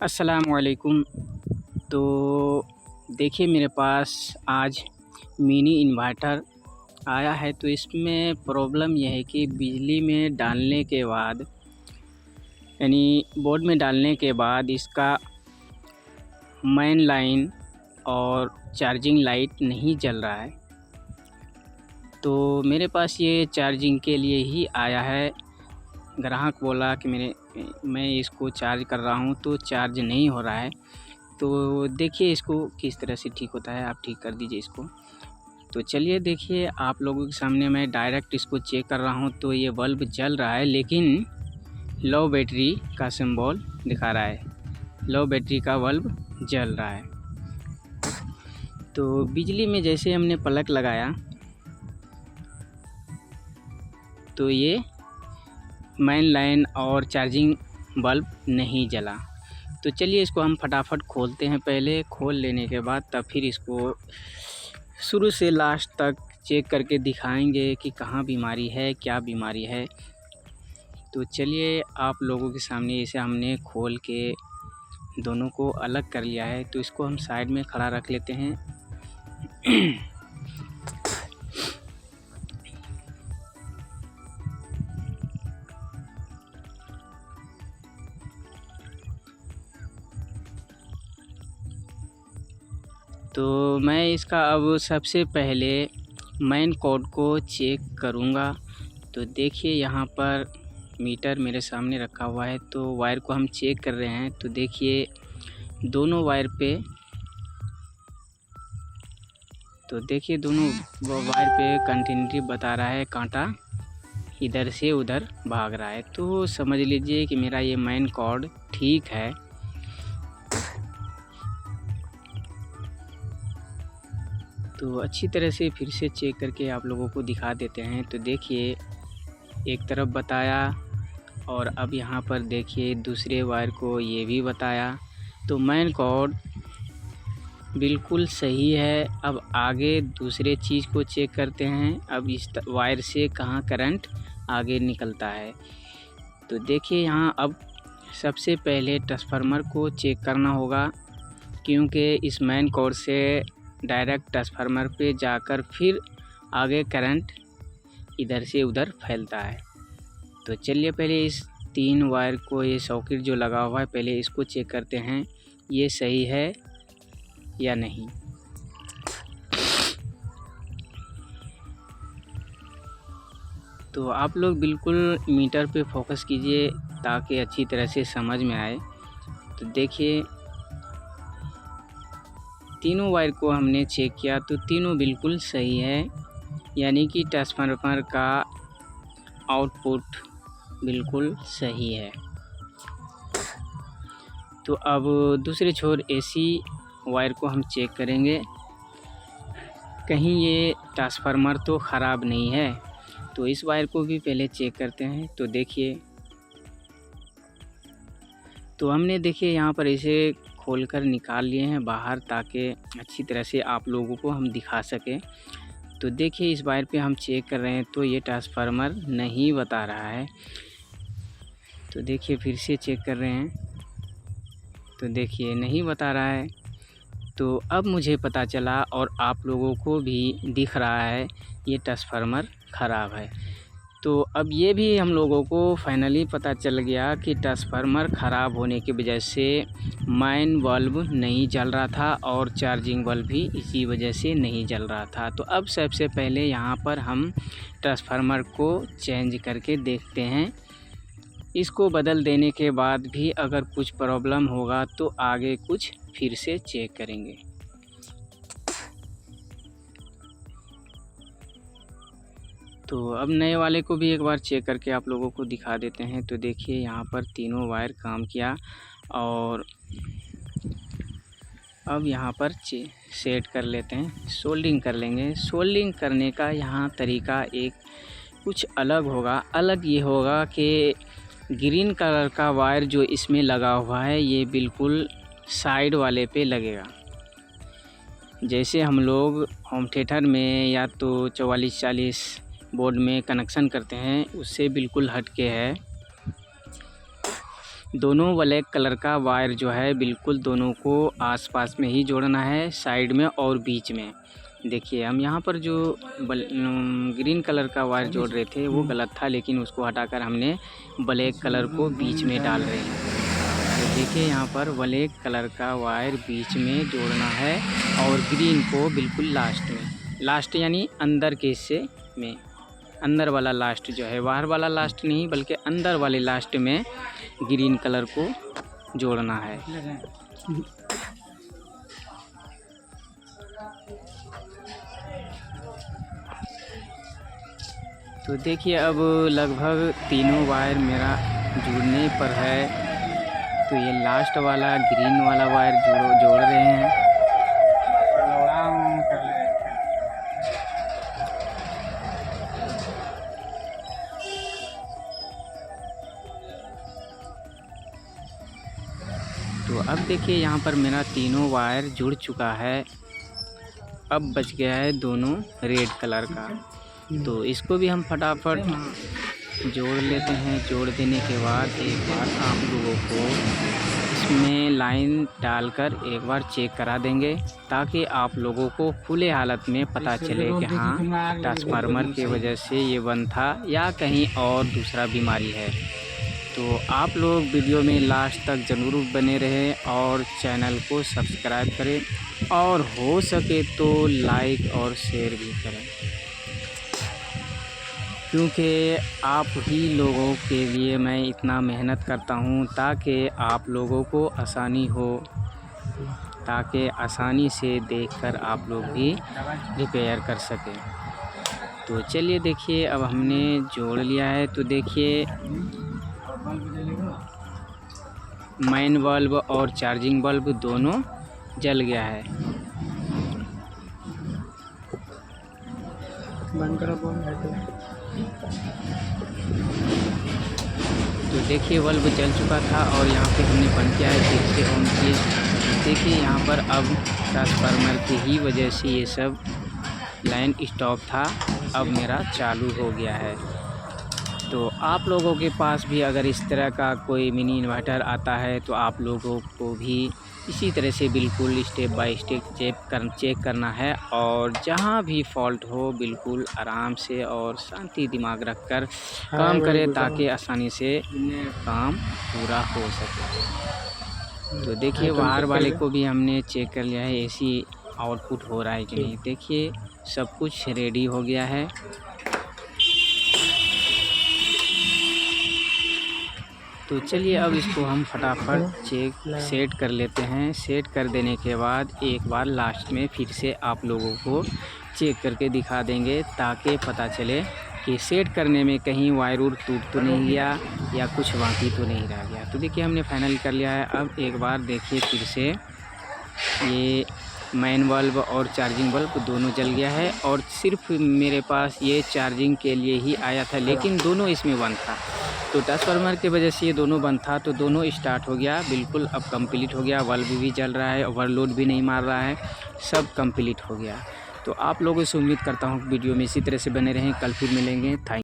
अस्सलामुअलैकुम। तो देखिए मेरे पास आज मिनी इन्वर्टर आया है। तो इसमें प्रॉब्लम यह है कि बिजली में डालने के बाद यानी बोर्ड में डालने के बाद इसका मेन लाइन और चार्जिंग लाइट नहीं जल रहा है। तो मेरे पास ये चार्जिंग के लिए ही आया है। ग्राहक बोला कि मैं इसको चार्ज कर रहा हूँ तो चार्ज नहीं हो रहा है। तो देखिए इसको किस तरह से ठीक होता है, आप ठीक कर दीजिए इसको। तो चलिए देखिए आप लोगों के सामने मैं डायरेक्ट इसको चेक कर रहा हूँ। तो ये बल्ब जल रहा है लेकिन लो बैटरी का सिंबल दिखा रहा है, लो बैटरी का बल्ब जल रहा है। तो बिजली में जैसे हमने प्लग लगाया तो ये मेन लाइन और चार्जिंग बल्ब नहीं जला। तो चलिए इसको हम फटाफट खोलते हैं। पहले खोल लेने के बाद तब फिर इसको शुरू से लास्ट तक चेक करके दिखाएंगे कि कहाँ बीमारी है, क्या बीमारी है। तो चलिए आप लोगों के सामने इसे हमने खोल के दोनों को अलग कर लिया है। तो इसको हम साइड में खड़ा रख लेते हैं। तो मैं इसका अब सबसे पहले मेन कोड को चेक करूँगा। तो देखिए यहाँ पर मीटर मेरे सामने रखा हुआ है। तो वायर को हम चेक कर रहे हैं। तो देखिए दोनों वायर पे, तो देखिए दोनों वायर पे कंटिन्यूटी बता रहा है, कांटा इधर से उधर भाग रहा है। तो समझ लीजिए कि मेरा ये मेन कोड ठीक है। तो अच्छी तरह से फिर से चेक करके आप लोगों को दिखा देते हैं। तो देखिए एक तरफ बताया और अब यहाँ पर देखिए दूसरे वायर को ये भी बताया। तो मेन कोड बिल्कुल सही है। अब आगे दूसरे चीज़ को चेक करते हैं। अब इस वायर से कहाँ करंट आगे निकलता है। तो देखिए यहाँ अब सबसे पहले ट्रांसफार्मर को चेक करना होगा, क्योंकि इस मेन कोड से डायरेक्ट ट्रांसफार्मर पे जाकर फिर आगे करंट इधर से उधर फैलता है। तो चलिए पहले इस 3 वायर को, ये सॉकेट जो लगा हुआ है, पहले इसको चेक करते हैं ये सही है या नहीं। तो आप लोग बिल्कुल मीटर पे फोकस कीजिए ताकि अच्छी तरह से समझ में आए। तो देखिए तीनों वायर को हमने चेक किया तो तीनों बिल्कुल सही है, यानी कि ट्रांसफार्मर का आउटपुट बिल्कुल सही है। तो अब दूसरे छोर एसी वायर को हम चेक करेंगे, कहीं ये ट्रांसफार्मर तो ख़राब नहीं है। तो इस वायर को भी पहले चेक करते हैं। तो देखिए, तो हमने देखिए यहाँ पर इसे खोलकर निकाल लिए हैं बाहर ताकि अच्छी तरह से आप लोगों को हम दिखा सकें। तो देखिए इस वायर पे हम चेक कर रहे हैं तो ये ट्रांसफार्मर नहीं बता रहा है। तो देखिए फिर से चेक कर रहे हैं तो देखिए नहीं बता रहा है। तो अब मुझे पता चला और आप लोगों को भी दिख रहा है ये ट्रांसफार्मर ख़राब है। तो अब ये भी हम लोगों को फाइनली पता चल गया कि ट्रांसफार्मर ख़राब होने की वजह से मेन बल्ब नहीं जल रहा था और चार्जिंग बल्ब भी इसी वजह से नहीं जल रहा था। तो अब सबसे पहले यहाँ पर हम ट्रांसफार्मर को चेंज करके देखते हैं। इसको बदल देने के बाद भी अगर कुछ प्रॉब्लम होगा तो आगे कुछ फिर से चेक करेंगे। तो अब नए वाले को भी एक बार चेक करके आप लोगों को दिखा देते हैं। तो देखिए यहाँ पर तीनों वायर काम किया और अब यहाँ पर सेट कर लेते हैं, सोल्डिंग कर लेंगे। सोल्डिंग करने का यहाँ तरीका एक कुछ अलग होगा। अलग ये होगा कि ग्रीन कलर का वायर जो इसमें लगा हुआ है ये बिल्कुल साइड वाले पे लगेगा। जैसे हम लोग होम थिएटर में या तो 4440 बोर्ड में कनेक्शन करते हैं उससे बिल्कुल हट के है। दोनों ब्लैक कलर का वायर जो है बिल्कुल दोनों को आसपास में ही जोड़ना है, साइड में और बीच में। देखिए हम यहाँ पर जो ग्रीन कलर का वायर जोड़ रहे थे वो गलत था, लेकिन उसको हटाकर हमने ब्लैक कलर को बीच में डाल रहे हैं। तो देखिए यहाँ पर ब्लैक कलर का वायर बीच में जोड़ना है और ग्रीन को बिल्कुल लास्ट में, लास्ट यानी अंदर के हिस्से में, अंदर वाला लास्ट जो है, बाहर वाला लास्ट नहीं बल्कि अंदर वाले लास्ट में ग्रीन कलर को जोड़ना है। तो देखिए अब लगभग तीनों वायर मेरा जुड़ने पर है। तो ये लास्ट वाला ग्रीन वाला वायर जोड़ रहे हैं। तो अब देखिए यहाँ पर मेरा तीनों वायर जुड़ चुका है। अब बच गया है दोनों रेड कलर का, तो इसको भी हम फटाफट जोड़ लेते हैं। जोड़ देने के बाद एक बार आप लोगों को इसमें लाइन डालकर एक बार चेक करा देंगे, ताकि आप लोगों को खुले हालत में पता चले कि हाँ ट्रांसफार्मर की वजह से ये बंद था या कहीं और दूसरा बीमारी है। तो आप लोग वीडियो में लास्ट तक ज़रूर बने रहें और चैनल को सब्सक्राइब करें और हो सके तो लाइक और शेयर भी करें, क्योंकि आप ही लोगों के लिए मैं इतना मेहनत करता हूँ ताकि आप लोगों को आसानी हो, ताकि आसानी से देखकर आप लोग भी रिपेयर कर सकें। तो चलिए देखिए अब हमने जोड़ लिया है। तो देखिए मेन बल्ब और चार्जिंग बल्ब दोनों जल गया है। तो देखिए बल्ब जल चुका था और यहाँ पे हमने बंद किया है, फिर से ऑन किए। देखिए यहाँ पर अब ट्रांसफार्मर की ही वजह से ये सब लाइन स्टॉप था, अब मेरा चालू हो गया है। तो आप लोगों के पास भी अगर इस तरह का कोई मिनी इन्वर्टर आता है तो आप लोगों को भी इसी तरह से बिल्कुल स्टेप बाय स्टेप चेक करना है, और जहां भी फॉल्ट हो बिल्कुल आराम से और शांति दिमाग रखकर काम करें, ताकि आसानी से काम पूरा हो सके। तो देखिए बाहर वाले को भी हमने चेक कर लिया है, एसी आउटपुट हो रहा है कि नहीं। देखिए सब कुछ रेडी हो गया है। तो चलिए अब इसको हम फटाफट सेट कर लेते हैं। सेट कर देने के बाद एक बार लास्ट में फिर से आप लोगों को चेक करके दिखा देंगे, ताकि पता चले कि सेट करने में कहीं वायर टूट तो नहीं गया या कुछ बाकी तो नहीं रह गया। तो देखिए हमने फाइनल कर लिया है। अब एक बार देखिए फिर से ये मेन बल्ब और चार्जिंग बल्ब दोनों जल गया है, और सिर्फ मेरे पास ये चार्जिंग के लिए ही आया था, लेकिन दोनों इसमें बंद था। तो ट्रांसफार्मर की वजह से ये दोनों बंद था, तो दोनों स्टार्ट हो गया बिल्कुल। अब कंप्लीट हो गया, बल्ब भी जल रहा है, ओवरलोड भी नहीं मार रहा है, सब कंप्लीट हो गया। तो आप लोगों से उम्मीद करता हूँ वीडियो में इसी तरह से बने रहें। कल फिर मिलेंगे। थैंक